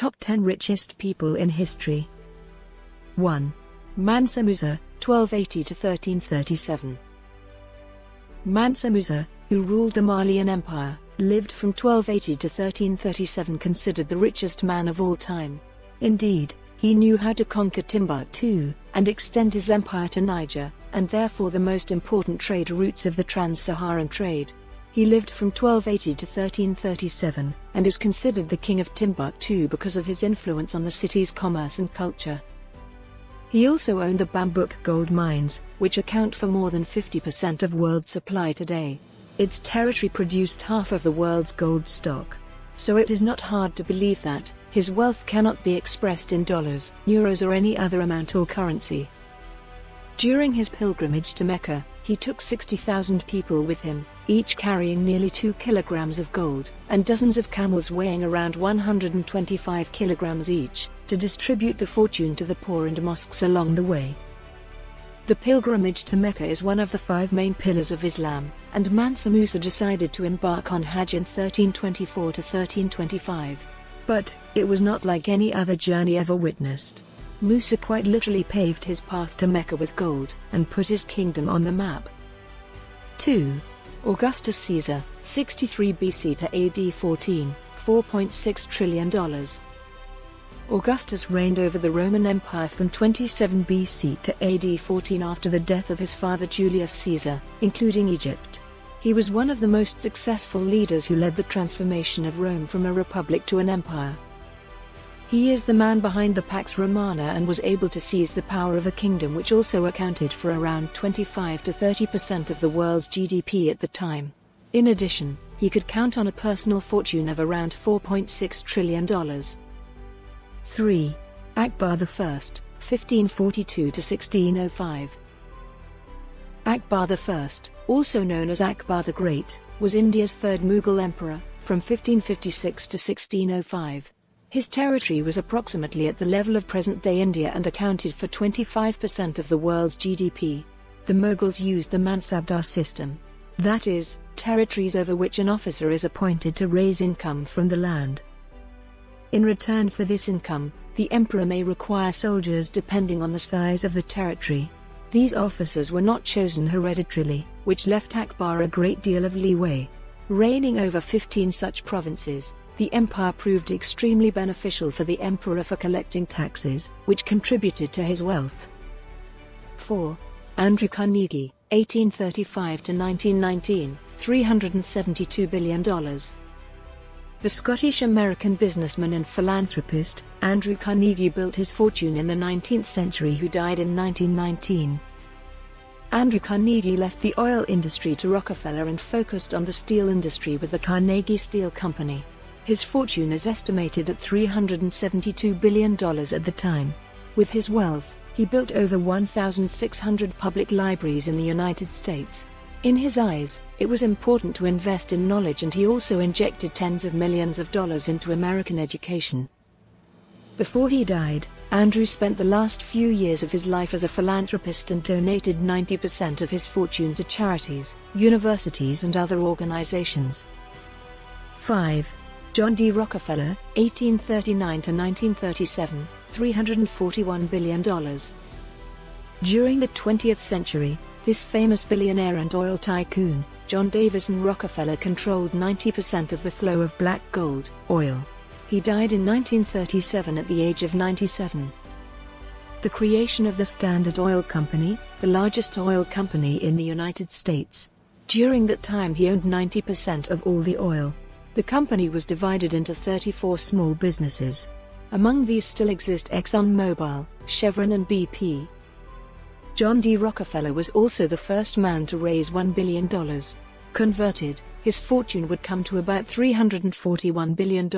Top 10 Richest People in History. 1. Mansa Musa, 1280–1337. Mansa Musa, who ruled the Malian Empire, lived from 1280 to 1337, considered the richest man of all time. Indeed, he knew how to conquer Timbuktu and extend his empire to Niger, and therefore the most important trade routes of the trans-Saharan trade. He lived from 1280 to 1337, and is considered the king of Timbuktu because of his influence on the city's commerce and culture. He also owned the Bambouk gold mines, which account for more than 50% of world supply today. Its territory produced half of the world's gold stock. So it is not hard to believe that his wealth cannot be expressed in dollars, euros or any other amount or currency. During his pilgrimage to Mecca, he took 60,000 people with him, each carrying nearly 2 kilograms of gold, and dozens of camels weighing around 125 kilograms each, to distribute the fortune to the poor and mosques along the way. The pilgrimage to Mecca is one of the 5 main pillars of Islam, and Mansa Musa decided to embark on Hajj in 1324 to 1325. But it was not like any other journey ever witnessed. Musa quite literally paved his path to Mecca with gold, and put his kingdom on the map. 2. Augustus Caesar, 63 BC to AD 14, $4.6 trillion. Augustus reigned over the Roman Empire from 27 BC to AD 14 after the death of his father Julius Caesar, including Egypt. He was one of the most successful leaders who led the transformation of Rome from a republic to an empire. He is the man behind the Pax Romana and was able to seize the power of a kingdom which also accounted for around 25 to 30% of the world's GDP at the time. In addition, he could count on a personal fortune of around $4.6 trillion. 3. Akbar I, 1542 to 1605. Akbar I, also known as Akbar the Great, was India's third Mughal emperor, from 1556 to 1605. His territory was approximately at the level of present-day India and accounted for 25% of the world's GDP. The Mughals used the Mansabdar system. That is, territories over which an officer is appointed to raise income from the land. In return for this income, the emperor may require soldiers depending on the size of the territory. These officers were not chosen hereditarily, which left Akbar a great deal of leeway. Reigning over 15 such provinces, the empire proved extremely beneficial for the emperor for collecting taxes, which contributed to his wealth. 4. Andrew Carnegie, 1835 to 1919, $372 billion. The Scottish-American businessman and philanthropist, Andrew Carnegie built his fortune in the 19th century, who died in 1919. Andrew Carnegie left the oil industry to Rockefeller and focused on the steel industry with the Carnegie Steel Company. His fortune is estimated at $372 billion at the time. With his wealth, he built over 1,600 public libraries in the United States. In his eyes, it was important to invest in knowledge, and he also injected tens of millions of dollars into American education. Before he died, Andrew spent the last few years of his life as a philanthropist and donated 90% of his fortune to charities, universities and other organizations. 5. John D. Rockefeller, 1839 to 1937, $341 billion. During the 20th century, this famous billionaire and oil tycoon, John Davison Rockefeller, controlled 90% of the flow of black gold, oil. He died in 1937 at the age of 97. The creation of the Standard Oil Company, the largest oil company in the United States. During that time he owned 90% of all the oil. The company was divided into 34 small businesses. Among these still exist ExxonMobil, Chevron and BP. John D. Rockefeller was also the first man to raise $1 billion. Converted, his fortune would come to about $341 billion.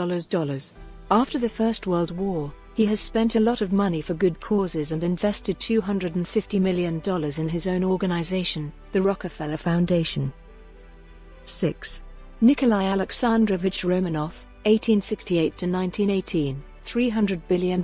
After the First World War, he has spent a lot of money for good causes and invested $250 million in his own organization, the Rockefeller Foundation. 6. Nikolai Alexandrovich Romanov, 1868 to 1918, $300 billion.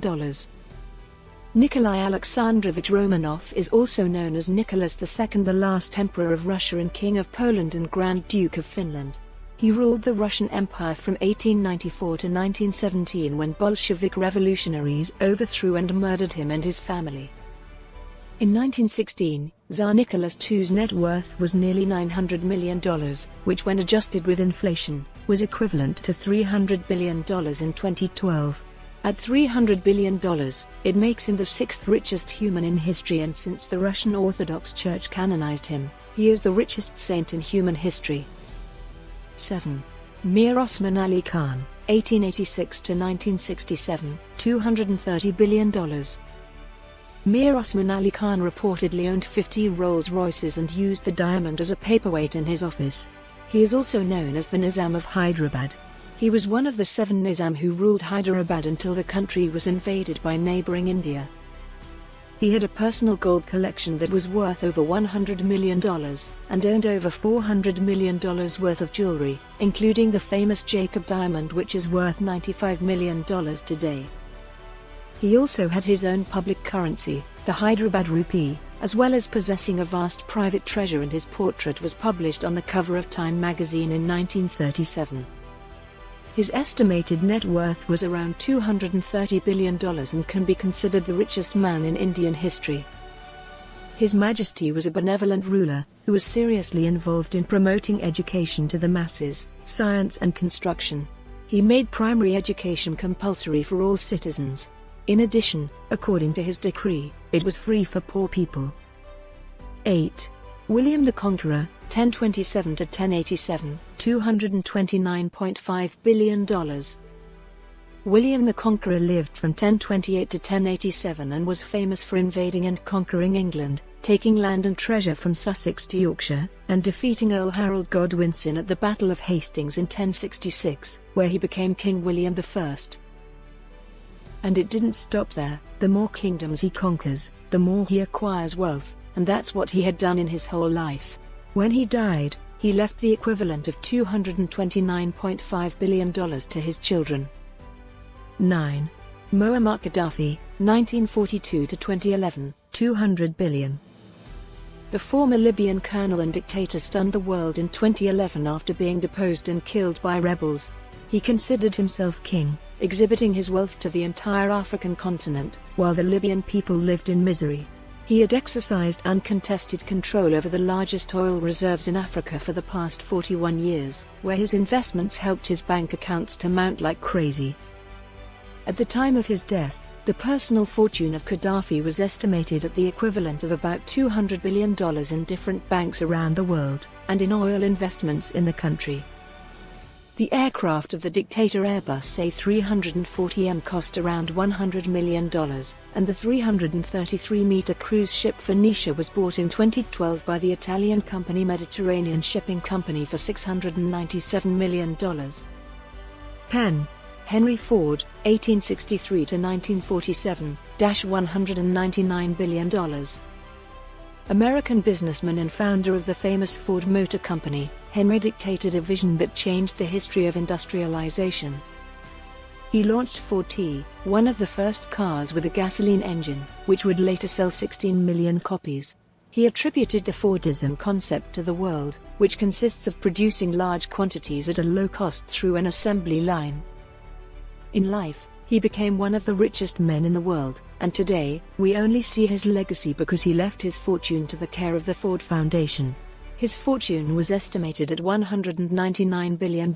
Nikolai Alexandrovich Romanov is also known as Nicholas II, the last Emperor of Russia and King of Poland and Grand Duke of Finland. He ruled the Russian Empire from 1894 to 1917 when Bolshevik revolutionaries overthrew and murdered him and his family. In 1916, Tsar Nicholas II's net worth was nearly $900 million, which when adjusted with inflation, was equivalent to $300 billion in 2012. At $300 billion, it makes him the sixth richest human in history, and since the Russian Orthodox Church canonized him, he is the richest saint in human history. 7. Mir Osman Ali Khan, 1886 to 1967, $230 billion. Mir Osman Ali Khan reportedly owned 50 Rolls-Royces and used the diamond as a paperweight in his office. He is also known as the Nizam of Hyderabad. He was one of the 7 Nizam who ruled Hyderabad until the country was invaded by neighboring India. He had a personal gold collection that was worth over $100 million, and owned over $400 million worth of jewelry, including the famous Jacob diamond, which is worth $95 million today. He also had his own public currency, the Hyderabad rupee, as well as possessing a vast private treasure, and his portrait was published on the cover of Time magazine in 1937. His estimated net worth was around $230 billion and can be considered the richest man in Indian history. His Majesty was a benevolent ruler, who was seriously involved in promoting education to the masses, science and construction. He made primary education compulsory for all citizens. In addition, according to his decree, it was free for poor people. 8. William the Conqueror, 1027 to 1087, $229.5 billion. William the Conqueror lived from 1028 to 1087 and was famous for invading and conquering England, taking land and treasure from Sussex to Yorkshire, and defeating Earl Harold Godwinson at the Battle of Hastings in 1066, where he became King William I. And it didn't stop there. The more kingdoms he conquers, the more he acquires wealth, and that's what he had done in his whole life. When he died, he left the equivalent of $229.5 billion to his children. 9. Muammar Gaddafi, 1942 to 2011, $200 billion. The former Libyan colonel and dictator stunned the world in 2011 after being deposed and killed by rebels. He considered himself king, exhibiting his wealth to the entire African continent, while the Libyan people lived in misery. He had exercised uncontested control over the largest oil reserves in Africa for the past 41 years, where his investments helped his bank accounts to mount like crazy. At the time of his death, the personal fortune of Gaddafi was estimated at the equivalent of about $200 billion in different banks around the world, and in oil investments in the country. The aircraft of the dictator Airbus A340M cost around $100 million, and the 333-meter cruise ship Phoenicia was bought in 2012 by the Italian company Mediterranean Shipping Company for $697 million. 10. Henry Ford, 1863 to 1947, $199 billion. American businessman and founder of the famous Ford Motor Company, Henry dictated a vision that changed the history of industrialization. He launched Ford T, one of the first cars with a gasoline engine, which would later sell 16 million copies. He attributed the Fordism concept to the world, which consists of producing large quantities at a low cost through an assembly line. In life, he became one of the richest men in the world, and today, we only see his legacy because he left his fortune to the care of the Ford Foundation. His fortune was estimated at $199 billion.